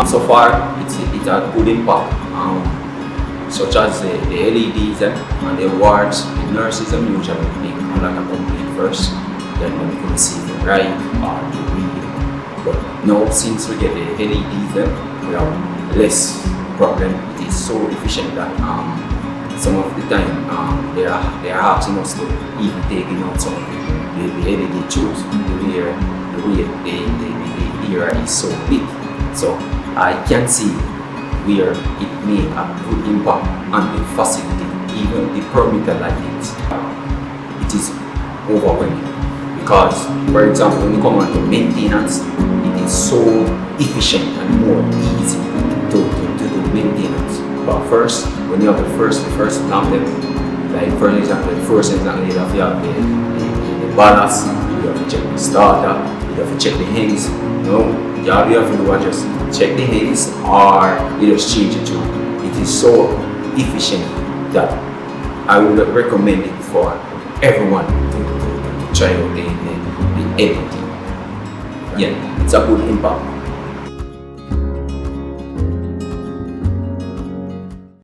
So far, it had good impact, such as the LEDs and the wards. The nurses usually make a lot of complaint first, then when we can see the right or the read. But now, since we get the LEDs, we have less problem. It is so efficient that some of the time they are asking us to even taking out some of the LED tubes. The area is so big, so I can see where it may have good impact on the facility, even the perimeter lighting. It is overwhelming because, for example, when you come on to maintenance, it is so efficient and more easy to do maintenance. But first, when you have the first lamp, like for example, you have the ballast, you have to check the starter, you have to check the hings. All you have to do is just check the hings or you just change it to. It is so efficient that I would recommend it for everyone to try out the LED. Yeah, it's a good impact.